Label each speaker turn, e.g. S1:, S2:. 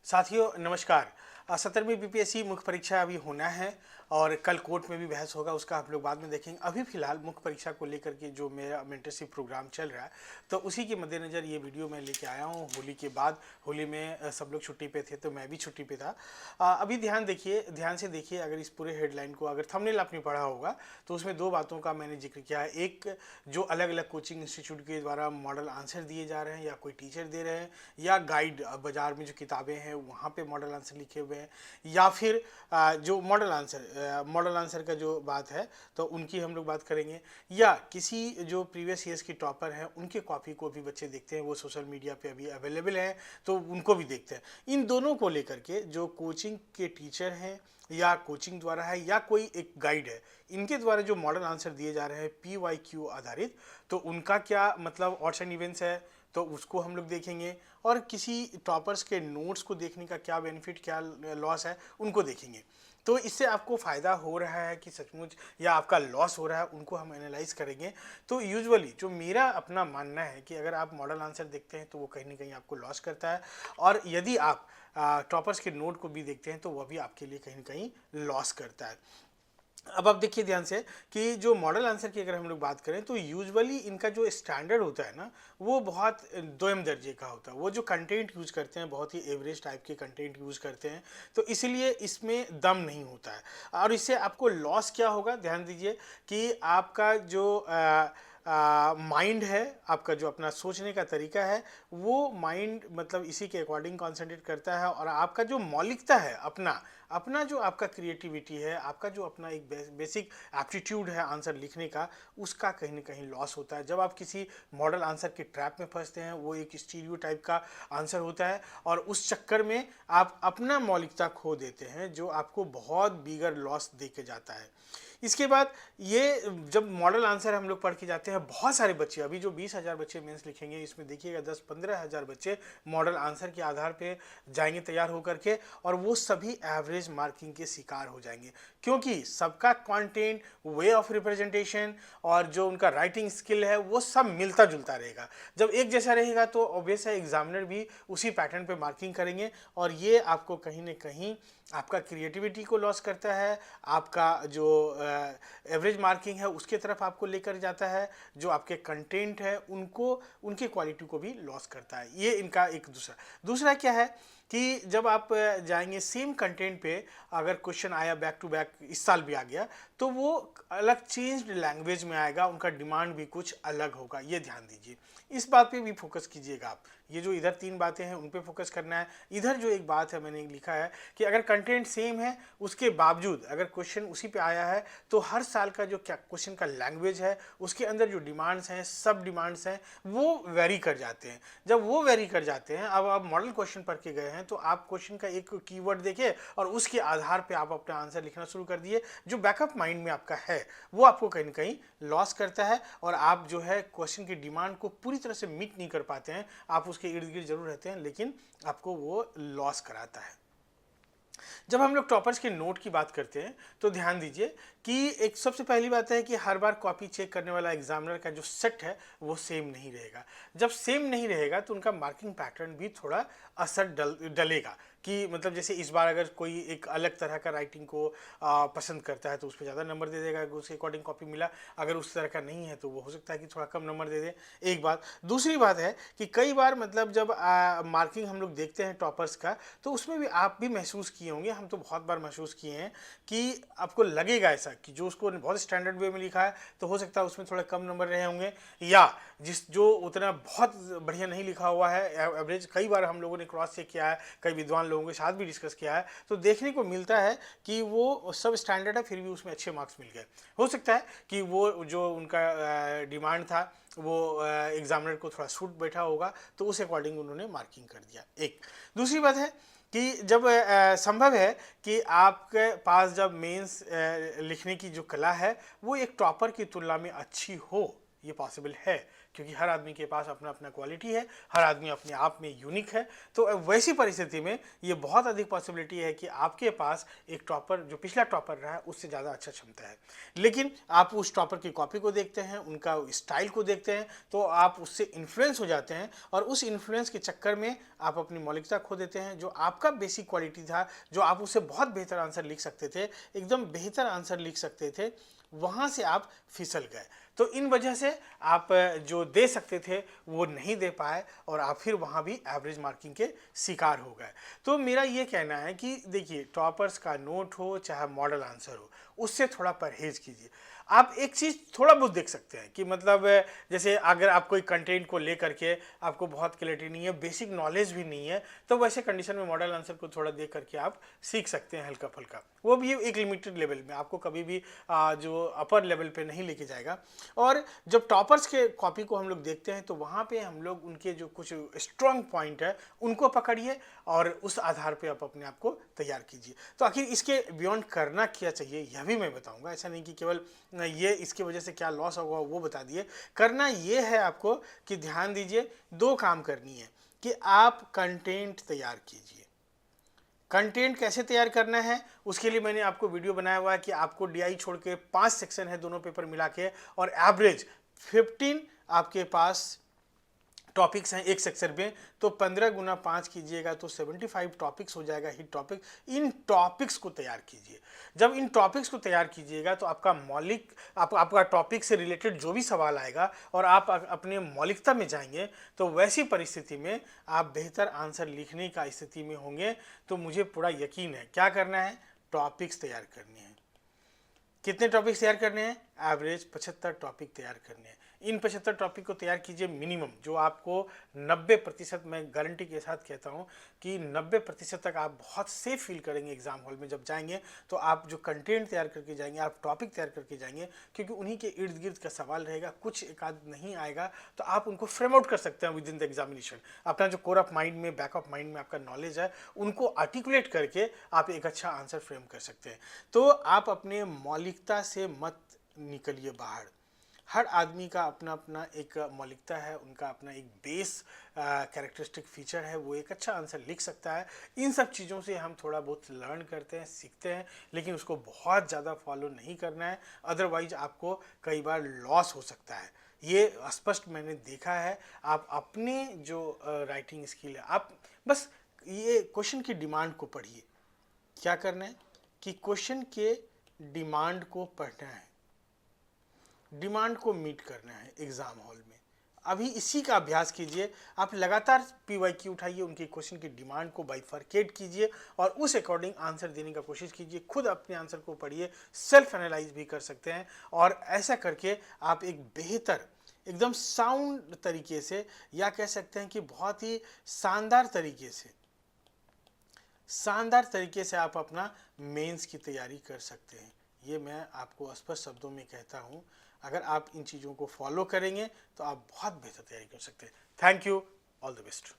S1: साथियों नमस्कार। 17वीं बीपीएससी मुख्य परीक्षा अभी होना है और कल कोर्ट में भी बहस होगा, उसका आप लोग बाद में देखेंगे। अभी फिलहाल मुख्य परीक्षा को लेकर के जो मेरा मेंटरशिप प्रोग्राम चल रहा है, तो उसी के मद्देनज़र ये वीडियो मैं लेके आया हूँ। होली के बाद, होली में सब लोग छुट्टी पे थे तो मैं भी छुट्टी पे था। अभी ध्यान से देखिए, अगर इस पूरे हेडलाइन को, अगर थंबनेल आपने पढ़ा होगा तो उसमें दो बातों का मैंने जिक्र किया है। एक, जो अलग अलग कोचिंग इंस्टीट्यूट के द्वारा मॉडल आंसर दिए जा रहे हैं या कोई टीचर दे रहे हैं, या गाइड बाजार में जो किताबें हैं वहाँ पे मॉडल आंसर लिखे हुए हैं, या फिर जो मॉडल आंसर का जो बात है तो उनकी हम लोग बात करेंगे, या किसी जो प्रीवियस ईयर्स की टॉपर हैं उनके कॉपी को भी बच्चे देखते हैं, वो सोशल मीडिया पे अभी अवेलेबल हैं तो उनको भी देखते हैं। इन दोनों को लेकर के जो कोचिंग के टीचर हैं या कोचिंग द्वारा है या कोई एक गाइड है, इनके द्वारा जो मॉडल आंसर दिए जा रहे हैं PYQ आधारित, तो उनका क्या मतलब ऑड्स एंड इवेंट्स है तो उसको हम लोग देखेंगे, और किसी टॉपर्स के नोट्स को देखने का क्या बेनिफिट क्या लॉस है उनको देखेंगे। तो इससे आपको फ़ायदा हो रहा है कि सचमुच, या आपका लॉस हो रहा है, उनको हम एनालाइज करेंगे। तो यूजुअली जो मेरा अपना मानना है कि अगर आप मॉडल आंसर देखते हैं तो वो कहीं ना कहीं आपको लॉस करता है, और यदि आप टॉपर्स के नोट को भी देखते हैं तो वह भी आपके लिए कहीं ना कहीं लॉस करता है। अब आप देखिए ध्यान से कि जो मॉडल आंसर की अगर हम लोग बात करें तो यूजुअली इनका जो स्टैंडर्ड होता है ना, वो बहुत दोयम दर्जे का होता है। वो जो कंटेंट यूज़ करते हैं बहुत ही एवरेज टाइप के कंटेंट यूज़ करते हैं, तो इसलिए इसमें दम नहीं होता है। और इससे आपको लॉस क्या होगा, ध्यान दीजिए कि आपका जो माइंड है, आपका जो अपना सोचने का तरीका है, वो माइंड मतलब इसी के अकॉर्डिंग कॉन्सेंट्रेट करता है, और आपका जो मौलिकता है, अपना अपना जो आपका क्रिएटिविटी है, आपका जो अपना एक बेसिक एप्टीट्यूड है आंसर लिखने का, उसका कहीं ना कहीं लॉस होता है। जब आप किसी मॉडल आंसर के ट्रैप में फंसते हैं, वो एक स्टीरियो टाइप का आंसर होता है, और उस चक्कर में आप अपना मौलिकता खो देते हैं, जो आपको बहुत बिगर लॉस दे के जाता है। इसके बाद ये जब मॉडल आंसर हम लोग पढ़ के जाते हैं, बहुत सारे बच्चे, अभी जो 20,000 बच्चे मेंस लिखेंगे, इसमें देखिएगा 10-15 हज़ार बच्चे मॉडल आंसर के आधार पे जाएंगे तैयार होकर के, और वो सभी एवरेज मार्किंग के शिकार हो जाएंगे, क्योंकि सबका कंटेंट, वे ऑफ रिप्रेजेंटेशन और जो उनका राइटिंग स्किल है वो सब मिलता जुलता रहेगा। जब एक जैसा रहेगा तो ऑब्वियस है एग्जामिनर भी उसी पैटर्न पे मार्किंग करेंगे, और ये आपको कहीं ना कहीं आपका क्रिएटिविटी को लॉस करता है, आपका जो एवरेज मार्किंग है उसके तरफ आपको लेकर जाता है, जो आपके कंटेंट है उनको, उनकी क्वालिटी को भी लॉस करता है। ये इनका एक दूसरा क्या है कि जब आप जाएंगे सेम कंटेंट पे, अगर क्वेश्चन आया बैक टू बैक, इस साल भी आ गया, तो वो अलग चेंज्ड लैंग्वेज में आएगा, उनका डिमांड भी कुछ अलग होगा। ये ध्यान दीजिए, इस बात पे भी फोकस कीजिएगा आप। ये जो इधर 3 बातें हैं उन पे फोकस करना है। इधर जो एक बात है मैंने लिखा है कि अगर कंटेंट सेम है उसके बावजूद अगर क्वेश्चन उसी पे आया है, तो हर साल का जो क्या क्वेश्चन का लैंग्वेज है, उसके अंदर जो डिमांड्स हैं, सब डिमांड्स हैं, वो वेरी कर जाते हैं। जब वो वेरी कर जाते हैं, अब आप मॉडल क्वेश्चन पढ़ के गए हैं तो आप क्वेश्चन का एक कीवर्ड देखे और उसके आधार पे आप अपना आंसर लिखना शुरू कर दिए, जो बैकअप माइंड में आपका है वो आपको कहीं ना कहीं लॉस करता है, और आप जो है क्वेश्चन की डिमांड को पूरी तरह से मीट नहीं कर पाते हैं। आप उसके इर्द गिर्द जरूर रहते हैं, लेकिन आपको वो लॉस कराता है। जब हम लोग टॉपर्स के नोट की बात करते हैं तो ध्यान दीजिए कि एक सबसे पहली बात है कि हर बार कॉपी चेक करने वाला एग्जामिनर का जो सेट है वो सेम नहीं रहेगा। जब सेम नहीं रहेगा तो उनका मार्किंग पैटर्न भी थोड़ा असर डलेगा, कि मतलब जैसे इस बार अगर कोई एक अलग तरह का राइटिंग को पसंद करता है तो उस पर ज़्यादा नंबर दे देगा, अगर उसके अकॉर्डिंग कॉपी मिला। अगर उस तरह का नहीं है तो वो हो सकता है कि थोड़ा कम नंबर दे दे। एक बात। दूसरी बात है कि कई बार मतलब जब मार्किंग हम लोग देखते हैं टॉपर्स का, तो उसमें भी आप भी महसूस किए होंगे, हम तो बहुत बार महसूस किए हैं कि आपको लगेगा ऐसा कि जो उसको बहुत स्टैंडर्ड वे में लिखा है तो हो सकता है उसमें थोड़ा कम नंबर रहे होंगे, या जो उतना बहुत बढ़िया नहीं लिखा हुआ है, एवरेज। कई बार हम लोगों ने क्रॉस चेक किया है, कई विद्वान लोगों के साथ भी डिस्कस किया है, तो देखने को मिलता है कि वो सब स्टैंडर्ड है फिर भी उसमें अच्छे मार्क्स मिल गए। हो सकता है कि वो जो उनका डिमांड था वो एग्जामिनर को थोड़ा सूट बैठा होगा, तो उस अकॉर्डिंग उन्होंने मार्किंग कर दिया। एक दूसरी बात है कि जब संभव है कि आपके पास जब मेंस लिखने की जो कला है वो एक टॉपर की तुलना में अच्छी हो, ये पॉसिबल है, क्योंकि हर आदमी के पास अपना अपना क्वालिटी है, हर आदमी अपने आप में यूनिक है। तो वैसी परिस्थिति में ये बहुत अधिक पॉसिबिलिटी है कि आपके पास एक टॉपर जो पिछला टॉपर रहा है उससे ज़्यादा अच्छा क्षमता है, लेकिन आप उस टॉपर की कॉपी को देखते हैं, उनका स्टाइल को देखते हैं, तो आप उससे इन्फ्लुएंस हो जाते हैं और उस इन्फ्लुएंस के चक्कर में आप अपनी मौलिकता खो देते हैं। जो आपका बेसिक क्वालिटी था, जो आप उससे बहुत बेहतर आंसर लिख सकते थे, एकदम बेहतर आंसर लिख सकते थे, वहाँ से आप फिसल गए। तो इन वजह से आप जो दे सकते थे वो नहीं दे पाए और आप फिर वहाँ भी एवरेज मार्किंग के शिकार हो गए। तो मेरा ये कहना है कि देखिए, टॉपर्स का नोट हो चाहे मॉडल आंसर हो, उससे थोड़ा परहेज कीजिए। आप एक चीज़ थोड़ा बहुत देख सकते हैं कि मतलब जैसे अगर आप कोई कंटेंट को लेकर के आपको बहुत क्लैरिटी नहीं है, बेसिक नॉलेज भी नहीं है, तो वैसे कंडीशन में मॉडल आंसर को थोड़ा देख करके आप सीख सकते हैं हल्का फुल्का। वो भी एक लिमिटेड लेवल में, आपको कभी भी जो अपर लेवल पे नहीं लेके जाएगा। और जब टॉपर्स के कॉपी को हम लोग देखते हैं तो वहाँ पे हम लोग उनके जो कुछ स्ट्रॉन्ग पॉइंट है उनको पकड़िए और उस आधार पे आप अपने आप को तैयार कीजिए। तो आखिर इसके बियॉन्ड करना क्या चाहिए यह भी मैं बताऊंगा। ऐसा नहीं कि केवल ये इसकी वजह से क्या लॉस होगा वो बता दिए। करना ये है आपको कि ध्यान दीजिए, दो काम करनी है कि आप कंटेंट तैयार कीजिए। कंटेंट कैसे तैयार करना है उसके लिए मैंने आपको वीडियो बनाया हुआ है कि आपको डीआई छोड़ के 5 सेक्शन है दोनों पेपर मिला के, और एवरेज 15 आपके पास टॉपिक्स हैं एक सेक्शन में, तो 15 गुना 5 कीजिएगा तो 75 टॉपिक्स हो जाएगा हिट टॉपिक। इन टॉपिक्स को तैयार कीजिए। जब इन टॉपिक्स को तैयार कीजिएगा तो आपका मौलिक आपका टॉपिक से रिलेटेड जो भी सवाल आएगा और आप अपने मौलिकता में जाएंगे, तो वैसी परिस्थिति में आप बेहतर आंसर लिखने का स्थिति में होंगे। तो मुझे पूरा यकीन है। क्या करना है? टॉपिक्स तैयार करने हैं। कितने टॉपिक्स तैयार करने हैं? एवरेज 75 टॉपिक तैयार करने हैं। इन 75 टॉपिक को तैयार कीजिए मिनिमम, जो आपको 90%, मैं गारंटी के साथ कहता हूं कि 90% तक आप बहुत सेफ फील करेंगे एग्जाम हॉल में जब जाएंगे। तो आप जो कंटेंट तैयार करके जाएंगे, आप टॉपिक तैयार करके जाएंगे, क्योंकि उन्हीं के इर्द गिर्द का सवाल रहेगा, कुछ एक आध नहीं आएगा तो आप उनको फ्रेम आउट कर सकते हैं विद इन द एग्जामिनेशन। अपना जो कोर ऑफ माइंड में, बैक ऑफ माइंड में आपका नॉलेज है, उनको आर्टिकुलेट करके आप एक अच्छा आंसर फ्रेम कर सकते हैं। तो आप अपने मौलिकता से मत निकलिए बाहर। हर आदमी का अपना अपना एक मौलिकता है, उनका अपना एक बेस कैरेक्टरिस्टिक फीचर है, वो एक अच्छा आंसर लिख सकता है। इन सब चीज़ों से हम थोड़ा बहुत लर्न करते हैं, सीखते हैं, लेकिन उसको बहुत ज़्यादा फॉलो नहीं करना है, अदरवाइज आपको कई बार लॉस हो सकता है। ये स्पष्ट मैंने देखा है। आप अपने जो राइटिंग स्किल है, आप बस ये क्वेश्चन की डिमांड को पढ़िए। क्या करना है कि क्वेश्चन के डिमांड को पढ़ना है, डिमांड को मीट करना है एग्जाम हॉल में। अभी इसी का अभ्यास कीजिए। आप लगातार पीवाईक्यू उठाइए, उनके क्वेश्चन की डिमांड को बाइफरकेट कीजिए और उस अकॉर्डिंग आंसर देने का कोशिश कीजिए। खुद अपने आंसर को पढ़िए, सेल्फ एनालाइज भी कर सकते हैं, और ऐसा करके आप एक बेहतर, एकदम साउंड तरीके से, या कह सकते हैं कि बहुत ही शानदार तरीके से आप अपना मेंस की तैयारी कर सकते हैं। ये मैं आपको स्पष्ट शब्दों में कहता हूँ। अगर आप इन चीज़ों को फॉलो करेंगे तो आप बहुत बेहतर तैयारी कर सकते हैं। Thank you, all the best.